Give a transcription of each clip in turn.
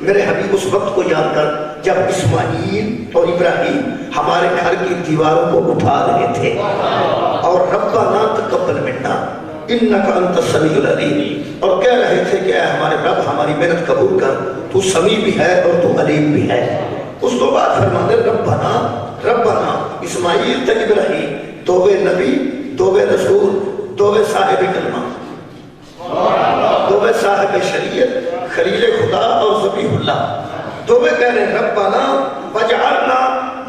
میرے حبیب اس وقت کو یاد کر جب اسماعیل اور ابراہیم ہمارے گھر کی دیواروں کو اٹھا رہے تھے اور ربنا تقبل منا انک انت السمیع العلیم، اور کہہ رہے تھے کہ اے ہمارے رب ہماری محنت قبول کر، تو سمیع بھی ہے اور تو علیم بھی ہے۔ اس کو بعد فرماتے ربنا ربنا، اسماعیل تک ابراہیم، توبے نبی، توبے رسول، توبے صاحب کلمہ، توبے صاحب شریعت، خلیل خدا اور ذبیح اللہ، توبے کہہ رہے ربنا وجعلنا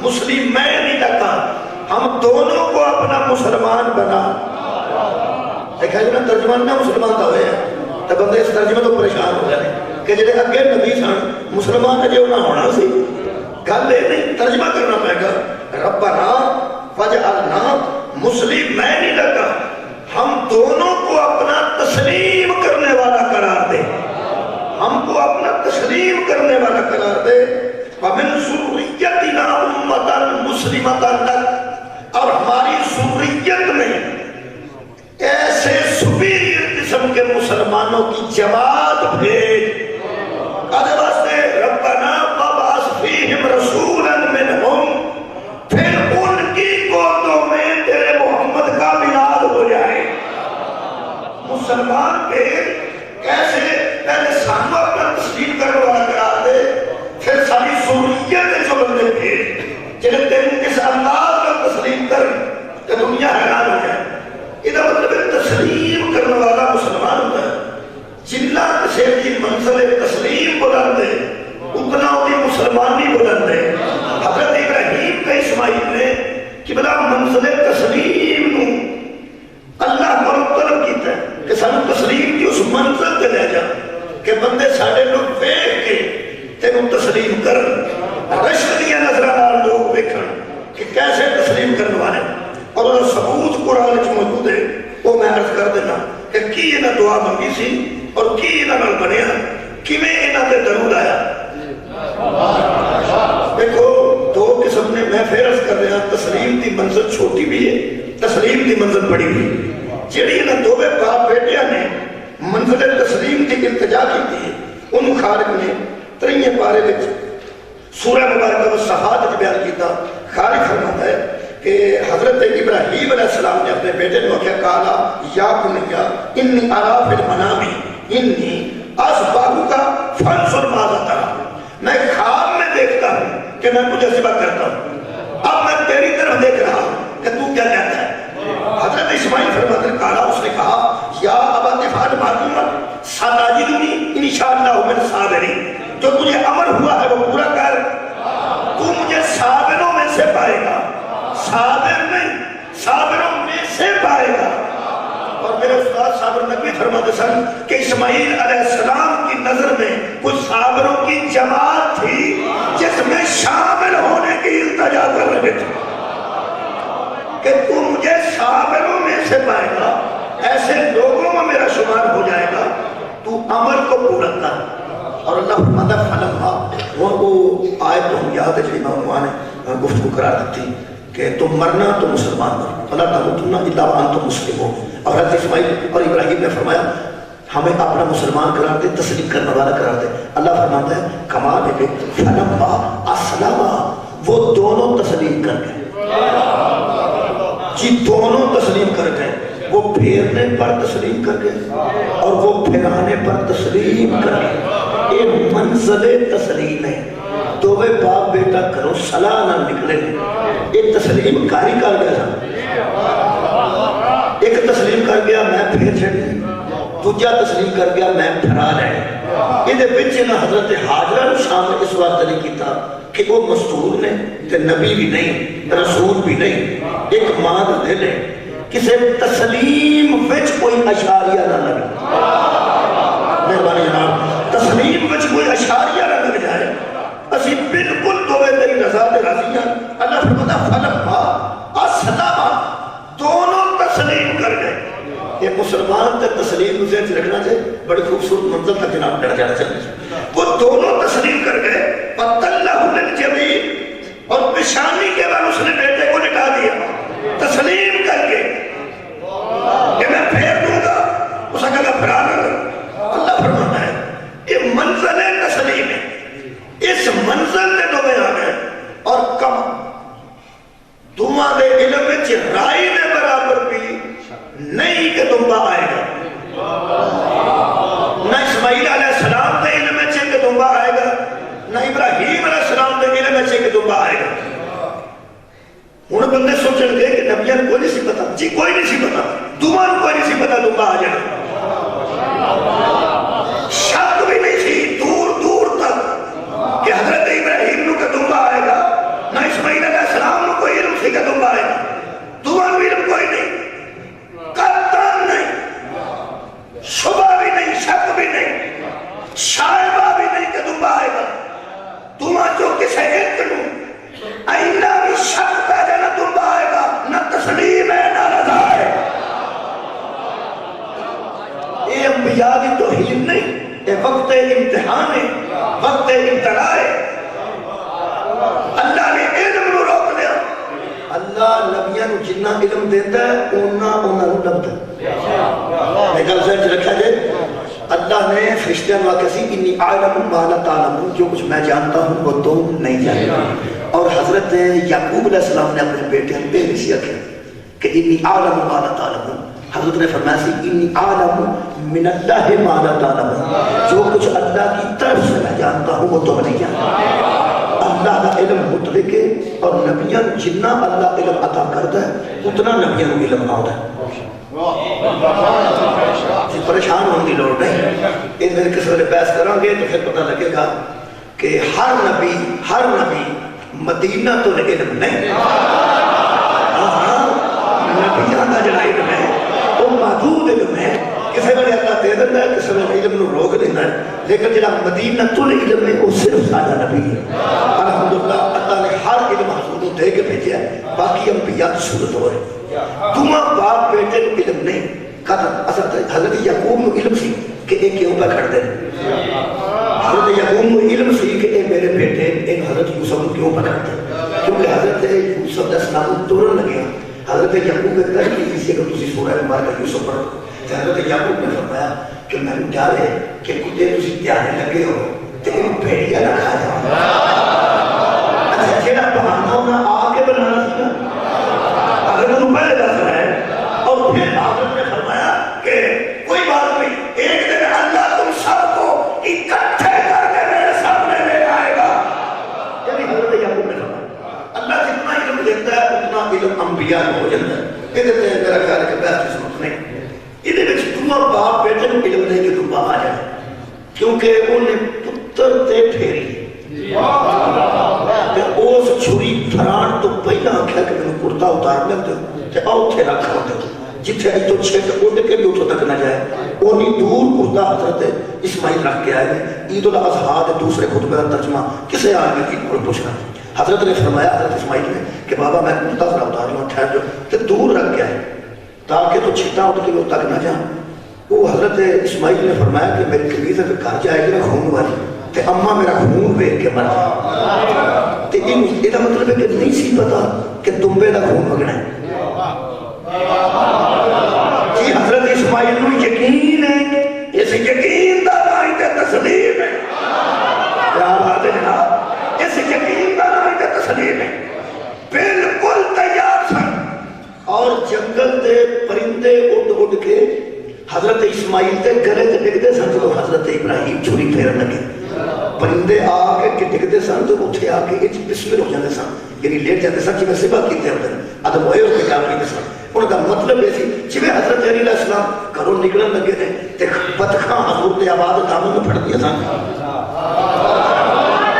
مسلمین لک، ہم دونوں کو اپنا مسلمان بنا۔ دیکھا جو نا ترجمان نہ مسلمان دا ہوئے ہیں تو بندے اس ترجمہ تو پریشان ہو گئے کہ جڑے اگے نبی سن مسلمان جو نہ ہونا سی، گل یہ نہیں، ترجمہ کرنا پائے گا ربنا وجعلنا مسلمین لک، ہم دونوں کو اپنا تسلیم کرنے والا قرار دے، ہم کو اپنا تسلیم کرنے والا قرار دے، وَمِن ذُرِّيَّتِنَا أُمَّةً مُسْلِمَةً لَكَ، اور ہماری ذریت میں ایسے سپیریئر قسم کے مسلمانوں کی جماعت بھیج، کہتے واسطے ربنا وَبَعَثْ فِيهِمْ رَسُولًا مِّنْهُمْ، پھر ان کی گودوں میں تیرے محمد کا میلاد ہو جائے۔ مسلمان بھیج کیسے؟ پہلے سانو اپنا تسلیم کرنے والا قرار دے، پھر ساری ذریت جو بندے بھیج جنہیں تیرے کس انداز میں تسلیم کر کہ دنیا حیران ہو جائے۔ ادھا مطلب تسلیم کرنے والا مسلمان ہوتا ہے، جنہ کسی کی منزل تسلیم بلند ہے اتنا ہوتی مسلمانی بلند ہے۔ حضرت ابراہیم کا اسماعیل نے کہ بلا منزل تسلیم نو اللہ کو طلب کیتا ہے کہ سانو تسلیم کی اس منزل تے لے جا کہ بندے ساڑھے لوگ دیکھ کے تینوں تسلیم کر، رشد دیا نظرانہ لوگ دیکھن کہ کیسے تسلیم کرنے والے، اور وہ ثبوت قرآن کی موجود ہے۔ وہ میں عرض کر دینا کہ کی انہاں دعا منگی سی اور کی انہاں نال بنیا، کیویں انہاں تے درود آیا۔ دیکھو دو قسم نے، میں پھر عرض کر رہا تسلیم دی منزل چھوٹی بھی ہے، تسلیم دی منزل بڑی بھی ہے۔ جڑی انہاں دوویں باپ بیٹیاں نے منزل تسلیم دی التجا کی ہے، ان خالق نے 3 پارے وچ سورہ مبارکہ والصفات وچ بیان کیتا۔ خالق فرماتا ہے کہ حضرت ابراہیم علیہ السلام نے اپنے بیٹے نے کہا کالا یا بنیا انی ارا فی المنام انی اذبحک فانظر ماذا تری، میں خواب میں دیکھتا ہوں کہ میں تجھے ذبح کرتا ہوں، اب میں تیری طرف دیکھ رہا ہوں کہ تو کیا کہتا ہے۔ حضرت اسماعیل فرماتے ہیں کالا، اس نے کہا یا ابا افعل ما تؤمر ستجدنی ان شاء اللہ من الصابرین، جو تجھے امر ہوا ہے وہ پورا کر، تو مجھے صابروں میں سے پائے گا، صابر نہیں صابروں میں سے پائے گا۔ اور میرے استاد صابر نبی فرماتے سن کہ اسماعیل علیہ السلام کی نظر میں کچھ صابروں کی جماعت تھی جس میں شامل ہونے کی التجا کر رہے تھے کہ تو مجھے صابروں میں سے پائے گا، ایسے لوگوں میں میرا شمار ہو جائے گا، تو عمل کو پورا کر۔ اور اللہ فرماتا فلما، وہ آیت تو ہم یاد ہے جی امام نے گفتگو قرار دیتی کہ تم مرنا تو مسلمان مرنا، اللہ تموتن الا وانتم مسلمون۔ اور حضرت اسماعیل اور ابراہیم نے فرمایا ہمیں اپنا مسلمان قرار دے، تسلیم کرنے والا قرار دے۔ اللہ فرماتا ہے کمال ہے کہ فلما اسلما، وہ دونوں تسلیم کر گئے، جی دونوں تسلیم کر گئے، وہ پھیرنے پر تسلیم کر گئے اور وہ پھرانے پر تسلیم کر گئے۔ یہ منزل تسلیم ہے، دوویں باپ بیٹا کرو صلاح نہ نکلے، ایک تسلیم کاری کر گیا، ایک تسلیم کر گیا میں پھر چھڑ گیا، دوجا تسلیم کر گیا میں پھرا رہے۔ یہ بچے نہ حضرت حاجرہ شامل اس وقت نہیں کیتا کہ وہ مستور نے تے نبی بھی نہیں رسول بھی نہیں، ایک ماں دا دل ہے، کسے تسلیم وچ کوئی اشاریہ نہ لگے، مہربانی جناب تسلیم وچ کوئی اشاریہ نہ لگ جائے، اسی بالکل دوے تیری رضا دے راضی ہیں۔ اللہ فرماتا فلما اسلما، دونوں تسلیم کر گئے۔ یہ مسلمان تے تسلیم اسے رکھنا چاہے، بڑی خوبصورت منزل تک جناب ڈر جانا چاہیے۔ وہ دونوں تسلیم کر گئے، وَتَلَّهُ لِلْجَبِينِ، اور پیشانی کے بعد اس نے بیٹے کو نکال دیا تسلیم کر کے کہ میں پھیر دوں گا، اس نے کہا پھرا لوں گا۔ اللہ فرماتا ہے یہ منزل تسلیم ہے، بندے سوچن گے کہ نبیاں کوئی نہیں سی پتا، جی کوئی نہیں سی پتا، دعا کوئی نہیں سی پتا دنبا آ جانا، شک بھی نہیں سی دور دور تک کہ حضرت ابراہیم نو کا دنبا آئے گا، نہ اسماعیل علیہ السلام نو کوئی علم سی کا دنبا آئے گا، دعا نو علم کوئی نہیں، قطعاً نہیں، شبہ بھی نہیں، شک بھی نہیں، شائبہ بھی نہیں کہ دنبا آئے گا، دعا جو کسے ایک نو آئندہ بھی شک پیدا نہ دنبا آئے گا، نہ تسلیم ہے نہ رضا ہے۔ یہ انبیاء کی توہین نہیں، یہ وقت امتحان ہے، وقت ابتلاء ہے۔ اللہ نے علم نو روک لیا، اللہ نبیاں نو جنہ علم دیتا ہے انہاں نو لبتا ہے۔ میں کل سرچ رکھا جائے، اللہ نے فرشتیاں نو کسی انی عالم ما لا تعلمون، جو کچھ میں جانتا ہوں وہ تم نہیں جانتے۔ اور حضرت یعقوب علیہ السلام نے اپنے بیٹے پہ نصیحت کی کہ انی عالم ما لا تعلمون، حضرت نے فرمایا سی انی عالم من اللہ ما لا تعلمون، جو کچھ اللہ کی طرف سے میں جانتا ہوں وہ تم نہیں جانتا۔ اللہ کا علم مطلق ہے، اور نبیاں جنہ اللہ علم عطا کرتا ہے اتنا نبیاں کو علم آتا ہے۔ پریشان ہونے کی لوڑ نہیں، ان میں کس وقت بحث کریں گے تو پھر پتہ لگے گا کہ ہر نبی مدینہ تو علم نہیں، نبیاں کا جڑا علم ہے وہ محدود علم ہے، کسی وقت اللہ دے دیتا ہے، کسی وقت علم نو روک دینا ہے، لیکن جڑا مدینہ تو علم ہے وہ صرف سادہ نبی ہے۔ الحمدللہ اللہ نے ہر علم حضور کو دے کے بھیجا ہے، باقی انبیاء کی صورت ہو رہے دعا باپ بیٹے کو علم نہیں قدر حضرت یعقوب نو علم سی کہ ایک کیوں پہ کھڑ دے، حضرت یعقوب نو علم سی کہ اے میرے بیٹے ایک حضرت یوسف نو کیوں پہ کھڑ دے، کیونکہ حضرت یوسف علیہ السلام توڑن لگے، حضرت یعقوب نے کہا کہ اسی اگر تسی سورہ مار کر یوسف پڑھو، حضرت یعقوب نے فرمایا کہ میں نے ڈر ہے کہ کتے تسی تیارے لگے ہو تو ایک بھیڑیا نہ کھا جاؤ۔ اچھا جیڑا بہانا ہونا آ کے بنانا سی نا، اگر انہوں پہلے دس رہے اور پھر حضرت نے فرمایا کہ کوئی بات نہیں، ایک دن اللہ تم سب کو اکٹھے کر کے میرے سامنے لے آئے گا۔ یعنی حضرت یعقوب نے فرمایا اللہ جتنا علم دیتا ہے اتنا علم انبیاء کو ہو جاتا ہے۔ یہ دیتے ہیں میرا خیال ہے کہ بحث کی ضرورت نہیں، یہ دیکھ دعا باپ بیٹے کو علم نہیں کہ دعا آ جائے، کیونکہ انہیں پتر تے پھیری کہ اس چھری پھران تو پہلا آنکھا کہ میں نے کرتا اتار لیں تے آؤ تھے رکھا ہوتے جتھے آئی تو چھٹ اڑ کے بھی اتھو تک نہ جائے، انہی دور کرتا حضرت اسماعیل رکھ کے آئے ہیں۔ عید الاضحیٰ دے دوسرے خطبہ کا ترجمہ کسے آدمی کی کوئی پوچھنا، حضرت نے فرمایا حضرت اسماعیل نے کہ بابا میں کرتا ذرا اتار لوں ٹھہر جو تے دور رکھ کے آئے تاکہ تو چھٹا اٹھ کے وہ تک نہ جائیں۔ وہ حضرت اسماعیل نے فرمایا کہ میری قمیض ہے گھر جائے گی نا خون والی تے اماں میرا خون ویکھ کے مر جائے، تے یہ مطلب ہے کہ نہیں سی پتا کہ دمبے دا خون وگنا ہے۔ جی حضرت اسماعیل نو یقین ہے، اس یقین دا نام تے تسلیم ہے۔ کیا بات ہے جناب، اس یقین دا نام تے تسلیم ہے، بالکل تیار سن۔ اور جنگل دے پرندے اڑ اڑ کے حضرت اسماعیل تے گلے تے ڈگدے سن، جو حضرت ابراہیم چھری پھیرن لگے، پرندے آ کے ڈگدے سن تو اٹھے آ کے بسمل ہو جاتے سن، یعنی لیٹ جاتے سن جی سبا کیتے ہوتے ہیں ادب ہوئے ہوتے کام کیتے سن۔ ان کا مطلب ہے جی حضرت علیہ السلام گھروں نکلن لگے تھے تے بطخاں حضور تے آواز دامن میں پھڑ دیا سن۔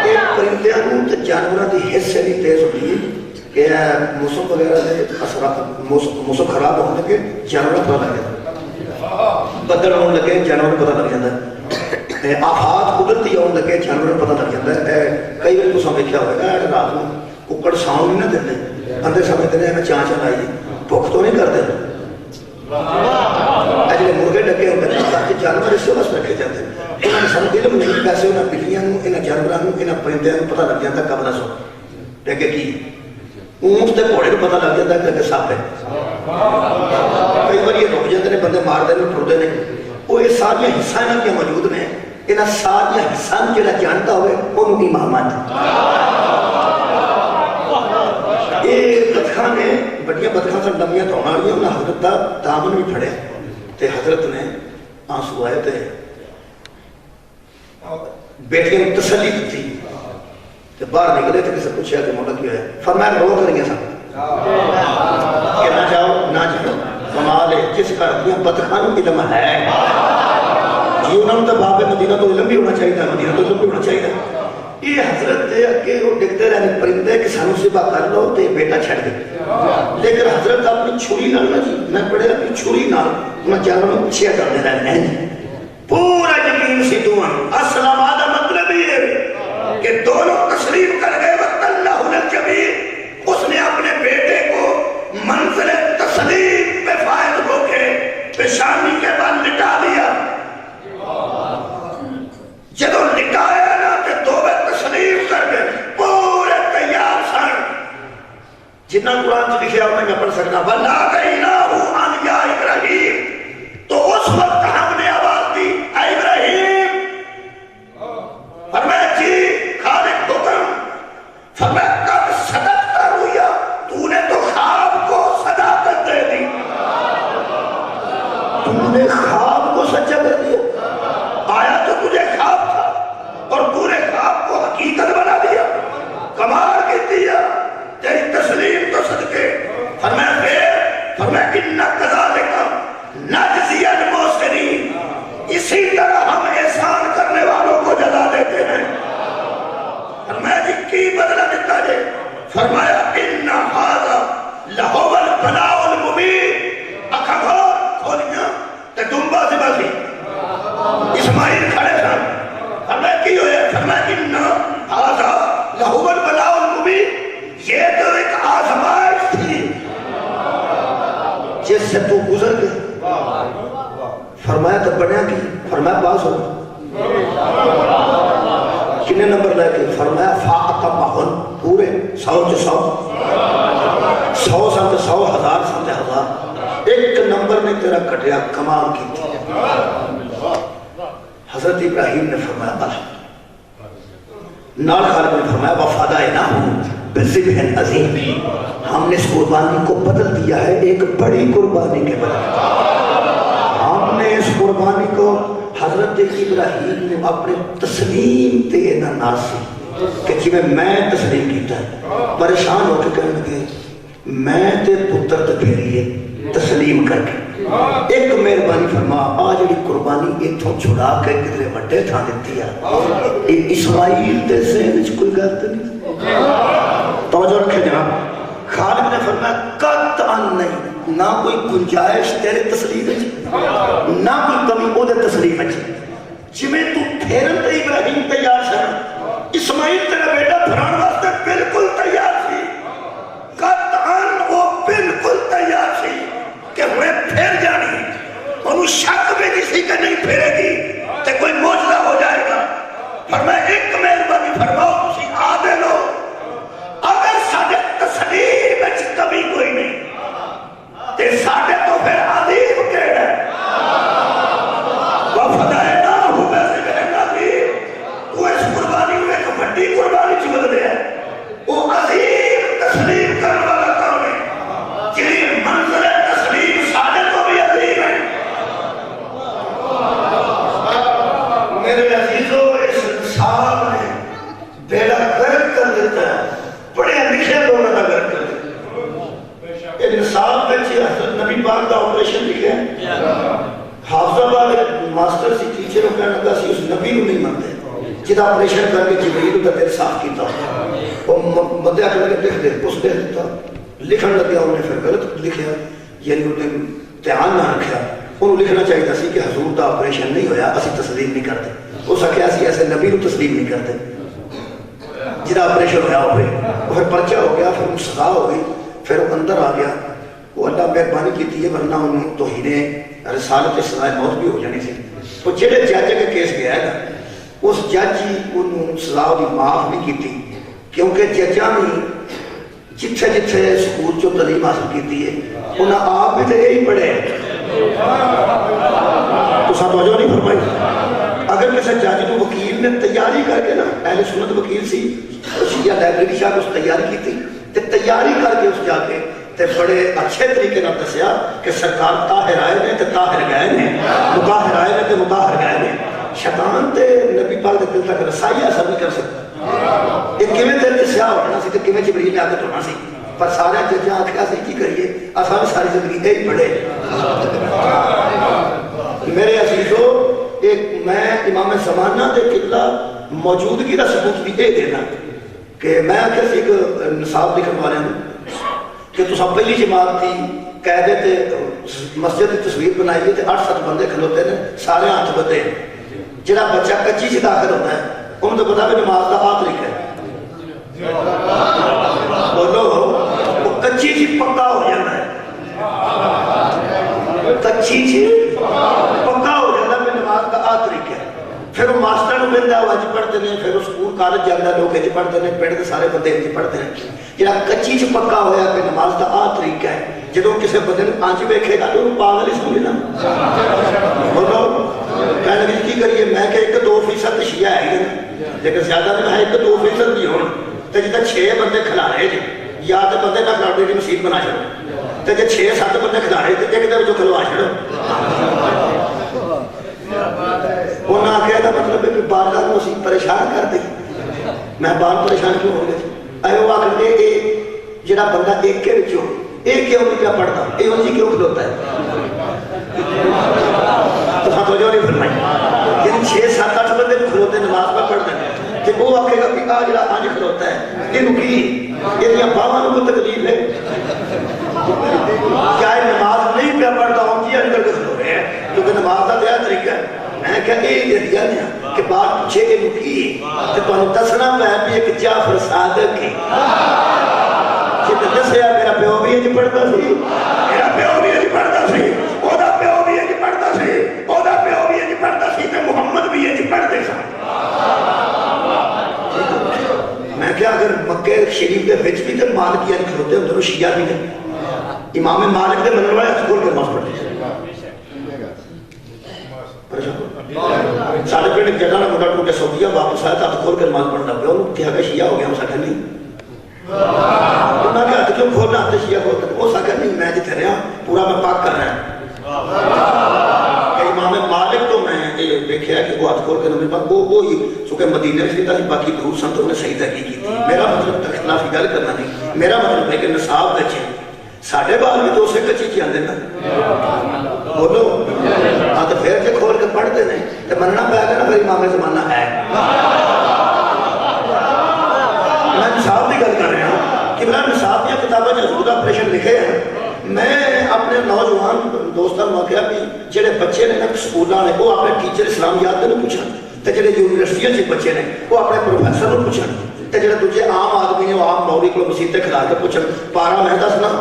ایک پرندیاں نوں تے جانوراں دی حس سے نہیں تیز ہوتی ہے کہ موسم وغیرہ دے اثرات، موسم خراب ہونے لگے جانوراں پتہ لگ جاتا، بدل ہونے لگے جانوراں پتہ لگ جاتا ہے، آفات قدرتی ہونے لگے جانوراں پتہ لگ جاتا ہے۔ کئی بار تساں ویکھیا ہوگا رات نوں ککڑ ساؤں نہیں نہ دیندے، اندر سمجھتے ہیں میں چاں چلائی بھوک تو نہیں کرتے، اجلے مرغے ڈکے ہوتے ہیں تاکہ جانور اس سے بس رکھے جاتے ہیں۔ انہوں نے سانو علم نہیں، پیسے انہاں بلیاں نوں انہاں جانوراں نوں انہاں پرندیاں نوں پتہ لگ جاتا کب نہ سو ڈکے کی، اونٹ تے گھوڑے نوں پتہ لگ جاتا کہ سپ ہے۔ کئی بار یہ رک جاتے ہیں بندے مار دے ٹرتے ہیں، وہ یہ ساری حصہ انہاں کے موجود نے، انہاں ساری حصہ جڑا جانتا ہوئے انہوں کی امامت۔ یہ بدخاں نے بڑیاں بدخاں سے لمیاں تو آ رہی ہیں، حضرت کا دامن بھی پھڑے تے حضرت نے آنسو آئے تے بیٹیاں تسلی دیتی تے باہر نکلے تے کسی پوچھا کہ مولا کیا ہے، فرمایا رو کر رہی ہیں سب کہ نہ جاؤ نہ جاؤ کمال ہے جس کا اپنی بدخانوں علم ہے جی انہوں نے باب مدینہ تو علم بھی ہونا چاہیے مدینہ تو علم بھی ہونا چاہیے یہ حضرت دے کہ وہ ڈگتے رہنے پرندے کہ سانو سبا کر لو تے بیٹا چھڑ گئے لیکن حضرت اپنی چھوڑی نال نا جی میں پڑھے اپنی چھوڑی نال انہیں جانوں میں پچھیا کرنے رہنے ہیں پورا یقین سی دعا اسلام آدھا مطلب یہ کہ دونوں تسلیم کر گئے وقت اللہ الجبیر اس نے اپنے بیٹے کو منزل تسلیم پہ فائد ہو کے پیشانی کے بعد لٹا دیا جدو لٹایا نا کہ دو تسلیم کر گئے پورے تیار سن جتنا قرآن سے لکھے میں پڑھ سکتا وَلَا عَنْ يَا إِبْرَاهِيمُ تو اس وقت ہم نے آواز دی اے ابراہیم فرمایا جی خالق حکم فرمایا قد صدقت رؤیا تو نے تو خواب کو صداقت دے دی تو نے خواب کو سچا کر دیا آیا تو تجھے خواب تھا اور تو نے خواب کو حقیقت بنا دیا کمال کی دیا تیری تسلیم تو صدقے فرمایا پھر فرمایا انَّا كَذَلِكَ نَجْزِيَ الْمُحْسِنِينَ اسی طرح ہم احسان کرنے والوں کو جزا دیتے ہیں فرمایا جی کی بدلہ دیتا جائے فرمایا اِنَّ هَذَا لَهُوَ الْبَلَاءُ الْمُبِينُ اکھا کھولیاں تے دنبا سے باسی اسماعیل کھڑے سن فرمایا کی ہوئے فرمایا اِنَّ هَذَا لَهُوَ الْبَلَاءُ الْمُبِينُ یہ تو ایک آزمائش تھی جس سے تو گزر گئے فرمایا تو بنیا کی فرمایا پاس ہو کنے نمبر لے کے فرمایا فَاقَمَهُنْ پورے 100 100 سمتے 100 ہزار سمتے ہزار ایک نمبر نے تیرا کٹیا کمال کی تھی حضرت ابراہیم نے فرمایا بلا نال خالق نے فرمایا وَفَدَائِنَاهُ بِذِبْحٍ عَظِيمٍ ہم نے اس قربانی کو بدل دیا ہے ایک بڑی قربانی کے بدل ہم نے اس قربانی کو حضرت ابراہیم نے اپنے تسلیم دینا ناسی کہ جی میں تسلیم کیتا ہے پریشان ہو کے کہنے لگے میں تے پتر تے پھیریے تسلیم کر کے ایک مہربانی فرما آج یہ قربانی اتھوں چھڑا کے کدھرے وڈے تھا دیتی ہے اسماعیل تے ذہن وچ کوئی گل تے نہیں توجہ رکھے جناب خالق نے فرمایا قطعاً نہیں نہ کوئی گنجائش تیرے تسلیم ہے نہ کوئی کمی او دے تسلیم ہے جی میں تو پھیرن تے ابراہیم تیار ہے اسماعیل تیرا بیٹا پھران واسطے بالکل تیار تھی قطعاً وہ بالکل تیار تھی کہ ہمیں پھیر جانی انہوں شک بھی کسی کا نہیں پھیرے گی تے کوئی موجزہ ہو جائے گا فرمایا ایک مہربانی فرماؤ تسی آدھے لو اگر ساڑھے تسلیم اچھ کبھی کوئی نہیں تے ساڑھے تو پھر عظیم کہنا ہے وَفَدَائِنَاهُ بِذِبْحٍ عَظِيمٍ تو اس قربانی میں ایک بڑی قربانی چی بدلے ہے وہ عظیم تسلیم کرنے والا کام ہے جنہیں منظر تسلیم ساڑھے تو بھی عظیم ہے میرے عزیزوں اس انسان نے بیڑا گرد کر دیتا ہے بڑے لکھے لوگوں نے گرد کر دیتا ہے انصاف میں چی حضرت نبی پاک کا آپریشن لکھے ہیں حافظ آباد ماسٹر سی ٹیچر ہو کہنے لگا سی اس نبی کو نہیں مانتے جدا آپریشن کر کے جبریل کا دل صاف کیتا وہ مدعا کر کے لکھ دے اس دے دیتا لکھن لگیا انہوں نے پھر غلط لکھیا یعنی انہوں نے امتحان نہ رکھیا انہوں لکھنا چاہیے سی کہ حضور کا آپریشن نہیں ہویا اسی تسلیم نہیں کرتے وہ سکھیا سی ایسے نبی کو تسلیم نہیں کرتے جدا آپریشن ہویا ہوئے وہ پھر پرچہ ہو گیا پھر سزا ہو گئی پھر وہ اندر آ گیا وہ اللہ مہربانی کی تھی ورنہ انہوں توہین رسالت سزائے موت بھی ہو جانی تھی وہ جڑے جج کے کیس گیا ہے نا اس جج ہی انہوں سزا دی معاف بھی کی تھی کیونکہ ججاں نے جتھے جتھے سکول جو تعلیم حاصل کی تھی ہے انہاں آپ بھی تو یہی پڑھے تو ساتھ وجہ نہیں فرمائی اگر کسی جج کو وکیل نے تیاری کر کے نا اہل سنت وکیل سی شیعہ لائبریری شاہ اس تیاری کی تھی تے تیاری کر کے اس جا کے تے بڑے اچھے طریقے نہ دسیا کہ سرکار طاہر آئے نے تے طاہر گئے نے مطہر آئے نے تے مطہر گئے نے شیطان تے نبی پاک دے دل تک رسائی ایسا نہیں کر سکتا ایک کیویں دل تے سیاہ ہونا سی تے کیویں جبریل نے آ کے ٹرنا سی پر سارے چچا آخیا سی کی کریے اصل ساری زندگی یہی پڑھے. میرے عزیزو ایک میں امام زمانہ دے قبلہ موجودگی کا ثبوت بھی یہ دینا کہ میں آخیا سی ایک نصاب لکھن والے ہوں کہ تو سب پہلی جماعت تھی قیدے تے مسجد کی تصویر بنائی تے 8-7 بندے کھلوتے ہیں سارے ہاتھ بدے ہیں. جڑا بچہ کچی سے داخل ہوتا ہے ان تو پتا بھی نماز کا آ طریقہ ہے. بولو وہ کچی چی پکا ہو جاتا ہے, کچی چی پکا ہو جاتا ہے نماز کا آ طریقہ ہے. پھر وہ ماسٹر نو ملتا وہ اج پڑھتے ہیں, پھر وہ سکول کالج جاتا لوگ اج پڑھتے ہیں, پنڈ کے سارے بندے اج پڑھتے ہیں. جڑا کچی چ پکا ہویا کہ نماز کا آ طریقہ ہے جدوں کسی بندے نوں آنچ ویکھے گا تو پاگل ہی سمجھنا. بولو کہنے لگے کی کریے, میں کہ 1-2% شیعہ ہے لیکن زیادہ نہیں ہے 1-2% بھی ہونا تو جدھر 6 بندے کھلا رہے جی یا تو بندے نہ کر دے جی مسیح بنا چھڑو تو جب 6-7 بندے کھلا رہے تو ایک دم جو کھلوا چھڑو. انہوں نے کہا مطلب ہے کہ بارگاہ کو مسیح پریشان کر دی. میں بار پریشان کیوں ہو گئے اے وہ آخر دے جڑا بندہ ایک کے بچوں ایک کیوں نہیں کیا پڑھتا اے انجی کیوں کھلوتا ہے تو ہاں تو جو نہیں فرمائی یعنی 6-7-8 بندے کھلوتے نماز پر پڑھتے ہیں کہ وہ آکھے گا کہ آج جڑا آج کھلوتا ہے یہ نکی یہ دیا باہاں کو تکلیف ہے کیا نماز نہیں پیا پڑھتا ہوں جی اندر کے کھلو رہے ہیں کیونکہ نماز کا دیا طریقہ ہے. میں کہا یہ دیا نہیں کہ بات پوچھے کہ نکی کہ تو انہوں دسنا میں بھی ایک جعفر صادق ہے دسیا میرا پیو بھی اج پڑھتا سی, میرا پیو بھی اج پڑھتا سی, اودا پیو بھی اج پڑھتا سی, اودا پیو بھی اج پڑھتا سی تے محمد بھی اج پڑھتے سن. میں کیا اگر مکہ شریف دے وچ بھی تے مالکیاں کھلوتے ہوندے نو شیعہ بھی نے امام مالک دے منن والے کھول کے نماز پڑھتے سارے پنڈ جگہ نہ منڈا ٹوٹے سعودیہ واپس آیا تھا کھول کے نماز پڑھنا پیا انہوں کیا کہ شیعہ ہو گیا ہم سکھا نہیں انہوں نے ہاتھ کیوں کھولنا ہاتھ شیعہ کھولتا وہ سکھا نہیں میں جتے رہا پورا میں پاک کر رہا ہے. امام مالک تو میں دیکھا کہ وہ ہاتھ کھول کے نماز پڑھنا وہی چونکہ مدینہ سے تھی باقی دور سنتوں نے صحیح تحقیق کی تھی. میرا مطلب اختلافی گل کرنا نہیں, میرا مطلب ہے کہ نصاب بچے ساڑھے بعد بھی تو اسے کچی چی آندے نا بولو ہاں تو پھر کے کھول کے پڑھتے ہیں تو مننا پہ گا نا پھر امام زمانہ ہے. میں نصاب کی گل کر رہا ہوں کہ میرا نصاب یا کتابیں حضور آپریشن لکھے ہیں. میں اپنے نوجوان دوستان کو کہا کہ جڑے بچے نے نا سکولاں نے وہ اپنے ٹیچر اسلامیات نے پوچھا تے جڑے یونیورسٹیاں سے بچے نے وہ اپنے پروفیسر نے پوچھا تے جڑے دوجے عام آدمی ہیں وہ عام مولوی کو مسجد تے کھلا کے پوچھن پارا میں دسنا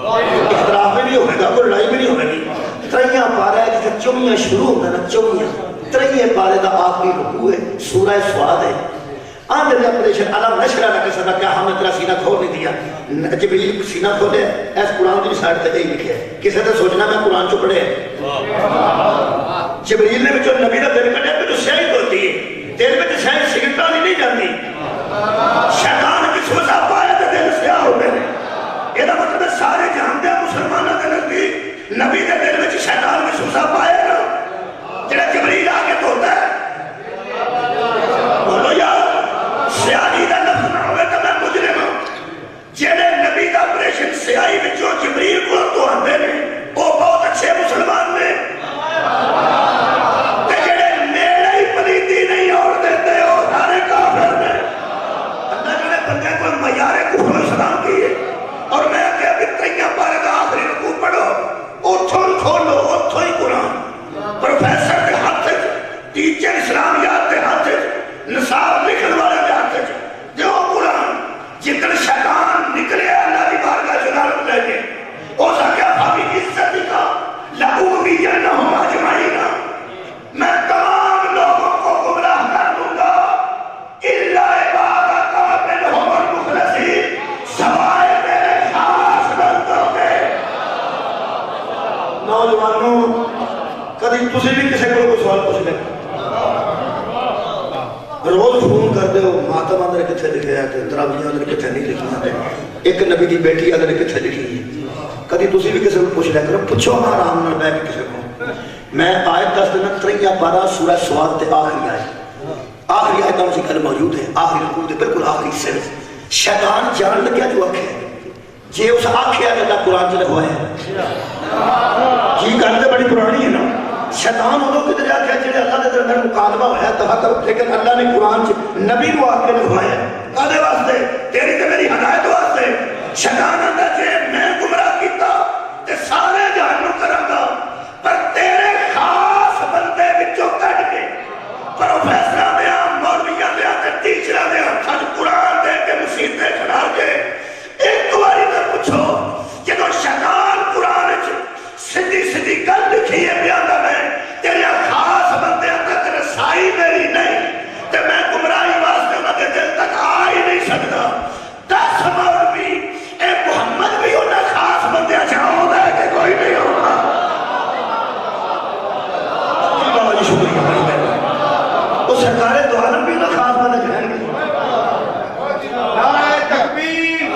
اختلاف میں نہیں ہوگا کوئی لڑائی میں نہیں ہوگی. تریاں پارا ہے جسے چومیاں شروع ہوتا ہے نا چومیاں تریاں پارے دا آخری رکوع ہے سورہ سواد ہے. آندھر نے اپریشن علم نشرہ نہ کر سکتا کیا ہم نے تیرا سینہ کھول نہیں دیا. جبریل سینہ کھولے ایس قرآن کی سائٹ تے یہی لکھے کسی نے سوچنا میں قرآن چو پڑھے جبریل نے بچوں نبی دا دل کٹے پہ جو سیاہی ہوتی ہے دل میں جو سیاہی سگرٹانی نہیں جاتی شیطان کی سوچا پائے تو دل سیاہ ہوتے ہیں. یہ دا مطلب سارے جہاں دے مسلمانہ دے نزدیک نبی دے دل میں شیطان کی سوچا پائے نا جڑا جبریل آگے توتا ہے بولو یار سیاہی دا لفظ نہ ہوئے تو میں مجرم ہوں. جڑے نبی دا اپریشن سیاہی بچوں جبریل کو تو آندے نے وہ بہت اچھے مسلمان نے تے جڑے میرے ہی پلیتی نہیں اور دیتے ہو سارے کافر نے. اللہ جڑے بندے کو معیار کفر و اسلام کی ہے اور میں کہ ابھی تریاں پارے دا آخری رکوع پڑھو اتھوں کھولو اتھوں ہی قرآن پروفیسر کے ہاتھ ٹیچر اسلامیات کے ہاتھ نصاب لکھن والے کے ہاتھ جو قرآن جتنے شیطان نکلے اللہ کی بارگاہ جلالت لے کے اس کیا بھابی عزتی کا لہو بھی جنہم اجمعین میں تمام لوگوں کو گمراہ کر دوں گا الا عبادک منہم المخلصین سوائے میرے خاص بندوں کے. نوجوانوں کدی تسی بھی کسی کو کوئی سوال پوچھ لیں روز فون کر دے ہو ماتم اندر کتھے لکھے ہے تراویح اندر کتھے نہیں لکھی ہے ایک نبی دی بیٹی اندر کتھے لکھی ہے کدی تسی بھی کسی کو پوچھ لیں کرو پوچھو نا آرام نہ بیٹھ کے کسی کو. میں آیت دس دینا تریاں پارا سورہ سواد تے آخری آیت ہم سے کل موجود ہے آخری رکوع دے بالکل آخری سے شیطان جان لگیا جو آنکھیں جی اس آخیا کہ قرآن چ لکھوایا کی گل تو بڑی پرانی ہے نا شیطان ادو کدھر آخیا جی اللہ کے درمیان مکالمہ ہوا دفاع کرو لیکن اللہ نے قرآن چ نبی کو آ کے لکھوایا کدے واسطے تیری تے میری ہدایت واسطے شیطان آتا جی میں گمراہ کیتا تے سارے جہنم کراں گا پر تیرے خاص بندے وچوں کڈ کے پروفیسراں دے مولویاں دے تے ٹیچراں دے ہتھاں قرآن دے کے مسیطے کھڑا کے ایک باری تو پوچھو جدو شیطان قرآن سیدھی سیدھی گل لکھی ہے بیاندا میں تیرے خاص بندے تک رسائی میری نہیں تے میں گمراہی واسطے انہاں دے دل تک آ ہی نہیں سکتا 10 مولوی اے محمد بھی انہاں خاص بندے چاہوندا ہے کہ کوئی نہیں ہوتا بابا جی شکریہ بڑی بہن وہ سرکار دو عالم بھی انہاں خاص بندے جائیں گے نعرہ تکبیر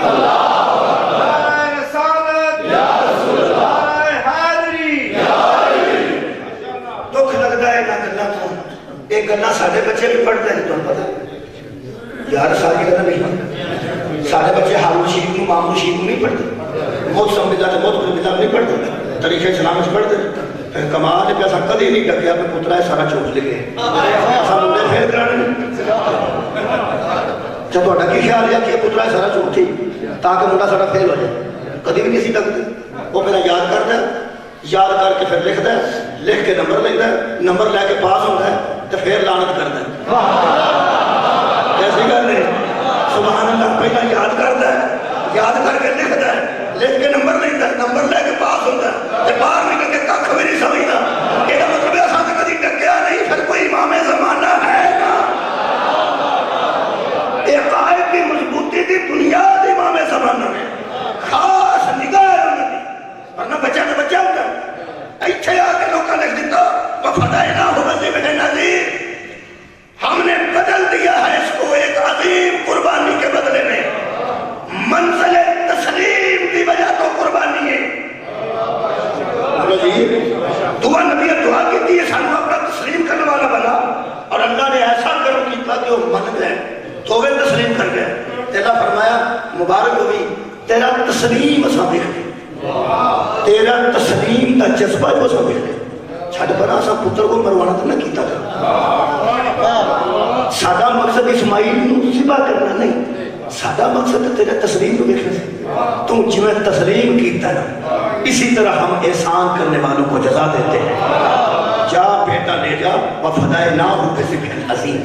ایک گلہ سارے بچے بھی پڑھتے ہیں تمہیں پتہ یار ساری گلہ نہیں پڑھتے سارے بچے ہارون شریف کو مامون شریف کو نہیں پڑھتے موت سمجھا تو موت پر نہیں پڑھتے طریقہ اسلام سے پڑھتے کمال پہ ایسا کدی نہیں ڈکیا پہ پترا ہے سارا چوٹ لے گئے ایسا منڈے پھیل کرانے جب تو ڈکی خیال لیا کہ پترا ہے سارا چوٹ تھی تاکہ منڈا سارا فیل ہو جائے کدی بھی نہیں سی ڈکتے وہ میرا یاد کرتا ہے یاد کر کے پھر لکھتا ہے لکھ کے نمبر لیتا ہے نمبر لے کے پاس ہوتا ہے تو پھر لعنت کرتا ہے ایسی گل نہیں سبحان اللہ پہلا یاد کرتا ہے یاد کر کے لکھتا ہے لکھ کے نمبر لیتا ہے نمبر لے کے پاس ہوتا ہے تو باہر نکل کے کھ بھی نہیں سمجھتا یہ مطلب ہے ساتھ کبھی ڈکیا نہیں پھر کوئی امام زمانہ ہے نا یہ قائد کی مضبوطی کی بنیاد امام زمانہ میں خاص نگاہ ہے انہوں نے ورنہ بچہ تو بچہ ہوتا ہے ایتھے آ کے لوگوں لکھ دیتا وَفَدَيْنَاهُ بِذِبْحٍ عَظِيمٍ ہم نے بدل دیا ہے اس کو ایک عظیم قربانی کے بدلے میں منزل تسلیم کی وجہ تو قربانی ہے دعا نبی دعا کی تھی سانو اپنا تسلیم کرنے والا بنا اور اللہ نے ایسا کرم کیتا کہ وہ من گئے توبے تسلیم کر گئے اللہ فرمایا مبارک ہوئی تیرا تسلیم اساں دیکھ لیں تیرا تسلیم کا جذبہ جو سب دیکھ لیں چھٹ بنا سا پتر کو مروانا تو نہ کیتا کر سادہ مقصد اسماعیل نو ذبح کرنا نہیں سادہ مقصد تیرے تسلیم کو دیکھنے سے تم جو تسلیم کیتا نا اسی طرح ہم احسان کرنے والوں کو جزا دیتے ہیں جا بیٹا لے جا وَفَدَيْنَاهُ بِذِبْحٍ عَظِيمٍ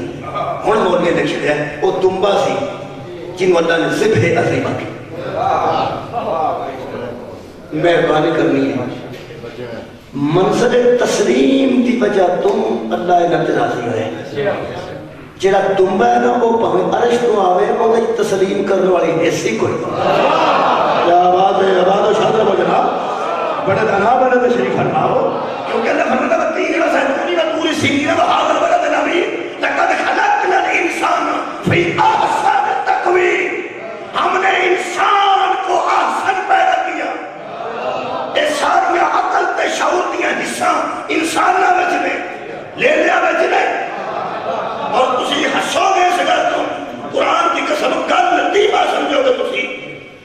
ہن مولوی نے لکھا ہے وہ دمبا سی جن اللہ نے ذبح عظیم کی مہربانی کرنی ہے منزل تسلیم دی وجہ تم اللہ انہاں تے راضی ہوئے جڑا دمبا ہے نا وہ پاویں عرش تو آوے وہ تسلیم کرنے والی ایسی کوئی کیا بات ہے آباد و شادر ہو جناب بڑے دانا بڑے تشریف فرماؤ کیونکہ اللہ فرماتا ہے تین رسائل پوری و پوری سینی و حاضر بلد نبی لقد خلقنا الانسان فی احسن تقویم ہم نے انسان کو احسن پیدا کیا اے ساری عقل تے شعور دیا حصہ انسان نہ بچنے لے لیا بچنے اور تسی ہسو گے اس گل تو قرآن کی قسم گل لطیفہ سمجھو گے تسی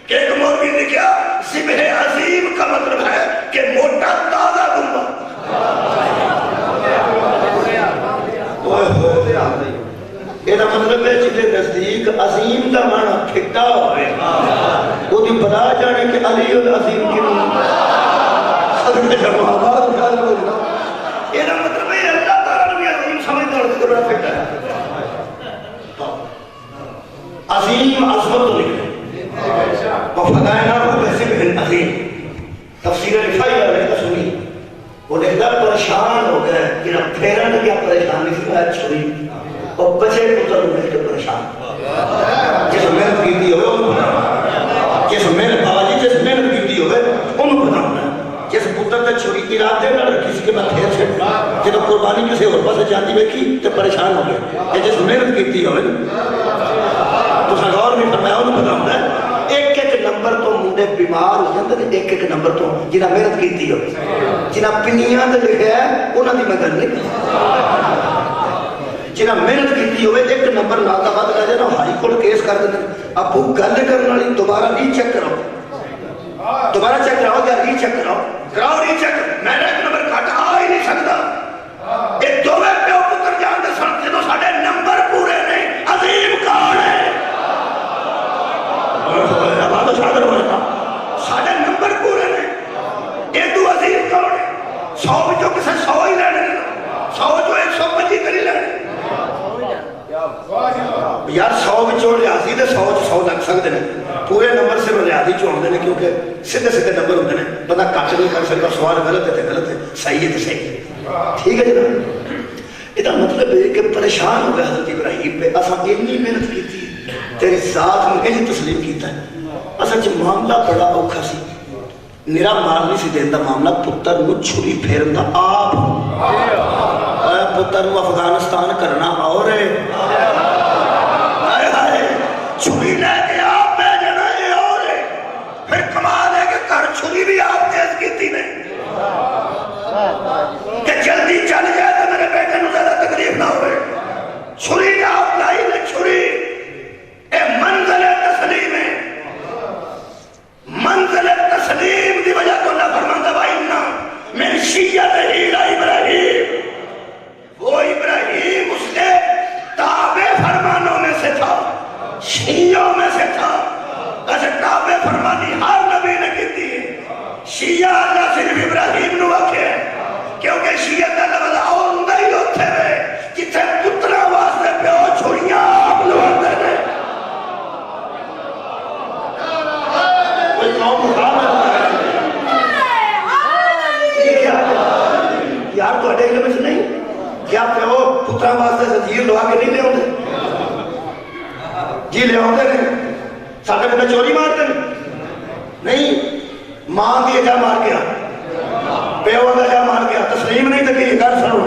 کہ ایک مولوی نے کیا ذبح عظیم کا مطلب ہے کہ موٹا تازہ دمبا یہ مطلب ہے جنہیں نزدیک عظیم دا معنی پھٹا ہوئے وہ دی بدا جانے کہ علی العظیم کی صدق جمع آباد خیال کو جناب یہ مطلب ہے اللہ تعالیٰ نے بھی عظیم سمجھتا ہے کہ بڑا پھٹا ہے عظیم عظمت تو نکلے وَفَدَيْنَاهُ بِذِبْحٍ عَظِيمٍ تفسیر رفائی علیہ کا سنی وہ دیکھتا پریشان ہو گئے کہ نہ پھیرا نہ کیا پریشان نہیں سے آج چھوڑی اور بچے پتر مل کے پریشان جس محنت کیتی ہوئے انہوں بناؤں جس محنت باوجی جس محنت کیتی ہوئے انہوں بناؤں جس پتر تے چھوڑی کی رات دے نہ کسی کے بعد پھیر سے جب قربانی کسی اور پاس جاتی بیٹھی تو پریشان ہو گئے کہ جس محنت کیتی ہوئے تو سنگور بھی فرمایا انہوں بناؤں ایک ایک نمبر تو منڈے بیمار ہو جاندے نے ایک ایک نمبر تو جنہ محنت کیتی ہوئے جنہ پنیاں تے لکھیا ہے انہاں دی میں گل نہیں جنہ محنت کیتی ہوئے ایک نمبر نال دا بعد لے جانا ہائی کورٹ کیس کر دیندے ابو گل کرن والی دوبارہ نہیں چیک کرو دوبارہ چیک کراؤ یا ری چیک کراؤ ری چیک. میرا ایک نمبر کٹ آ ہی نہیں سکتا. یہ دوویں پیو پتر جانتے سن جدوں ساڈے نمبر پورے نہیں. عظیم کون ہے؟ ساڈے نمبر پورے نے. یہ تو عظیم کون ہے؟ 100 وچوں کسے 100 ہی لینے, 100 جو 125 کری لینے. یار 100 وچوں ریاضی دے 100 لگ سکتے ہیں. پورے نمبر سے ریاضی چ آتے ہیں کیونکہ سیدھے سیدھے نمبر ہوتے ہیں. بندہ کٹ نہیں کر سکتا. سوال غلط ہے تو غلط ہے, صحیح ہے تو صحیح ہے. ٹھیک ہے جناب. یہ مطلب ہے کہ پریشان ہو گیا حضرت ابراہیم پہ. اصل اتنی محنت کی تھی, تیری ذات میں یہ تسلیم کیتا ہے. اصل معاملہ بڑا اوکھا سی. نرا مار نہیں سی دینا معاملہ. پتر نو چھری پھیرن دا آپ پتر نو افغانستان کرنا اور ہے. چھری لے کے آپ پہ جنا یہ اور ہے. پھر کمال ہے کہ کر چھری بھی آپ تیز کیتی نے کہ جلدی چل جائے تو میرے بیٹے نو زیادہ تکلیف نہ ہوئے. چھری کا آپ لائی نے چھری. اے منزل تسلیم ہے. منزل تسلیم دی وجہ تو اللہ فرماندا وَإِنَّ مِنْ شِيَّتِهِ لَإِبْرَاهِيمَ. وہ ابراہیم اس کے تابع فرمانوں میں سے تھا, شیعوں میں سے تھا. ایسے تابع فرمانی ہر نبی نے کی تھی. شیعہ اللہ صرف ابراہیم نو آکھے کیونکہ شیعہ کا لفظ آؤندہ ہی ہوتے ہوئے جتھے پترہ واسطے پیو چھوڑیاں آپ لوگ آتے ہیں. کوئی قوم مقابل یار تو اٹھے علم سے نہیں کیا پیو پترہ واسطے زنجیر لوا کے نہیں لے ہوتے جی لے ہوتے نہیں. ساتھے میں چوری مارتے نہیں. ماں دی جا مار گیا, پیو دا جا مار گیا, تسلیم نہیں تکی. یہ کر سنو,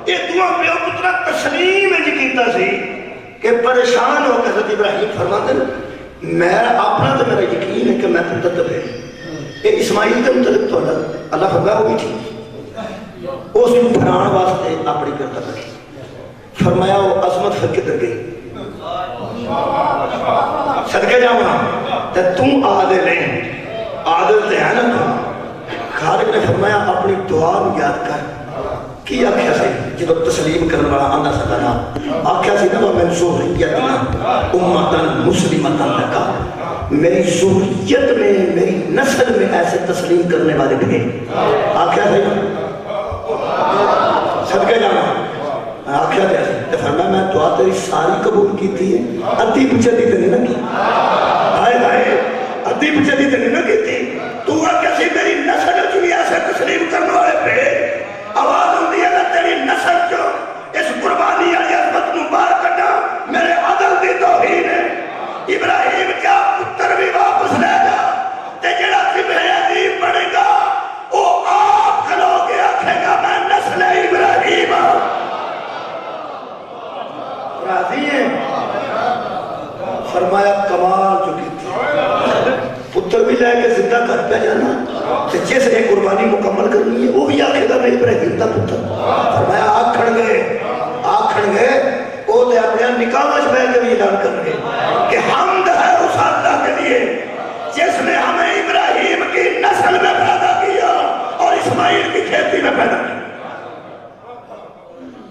یہ دعا پیو پترہ تسلیم جی کیتا سی کہ پریشان ہو کے حضرت ابراہیم فرماتے ہیں میرا اپنا تو میرا یقین ہے کہ میں پتر تو ہے. یہ اسماعیل کے متعلق تو اللہ فرمایا وہ بھی تھی. اس کو پھران واسطے اپنی کرتا تھا. فرمایا وہ عظمت پھر کدھر گئی. صدقے جاؤں تے تم عادل ہے, عادل تے ہے نا. خالق نے فرمایا اپنی دعا میں یاد کر کی آکھیا سی جب تسلیم کرنے والا آندا سکنا آکھیا سی نا میں ذریتنا امتن مسلمتن لکا. میری ذریت میں میری نسل میں ایسے تسلیم کرنے والے تھے. آکھیا سی صدقے جانا آکھیا دیا سی. فرمایا میں دعا تیری ساری قبول کی تھی ہے, ادھی پچھے دی تینے نہ کی. آئے آئے ادھی پچھے دی تینے نہ کی تھی. تو آکھیا سی میری نسل چوی ایسے تسلیم کرنے والے پہ آواز ہوندی ہے نا تیری نسل جو اس قربانی علی عظمت مبارک کٹا میرے عدل دی توہین ہے. ابراہیم کیا پتر بھی واپس لے جا تے جڑا ذبح عظیم بنے گا وہ آپ کھلو کے آکھے گا میں نسل ابراہیم. راضی ہیں. فرمایا کمال جو کی تھی پتر بھی لے کے زندہ کر پہ جانا تو جس نے قربانی مکمل کرنی ہے وہ بھی آکھے گا میں ابراہیم دا پتر. فرمایا آکھڑ گئے وہ دے اپنے نکاح میں بیٹھ کے بھی اعلان کر گئے کہ حمد ہے اس اللہ کے لیے جس نے ہمیں ابراہیم کی نسل میں پیدا کیا اور اسماعیل کی کھیتی میں پیدا کیا.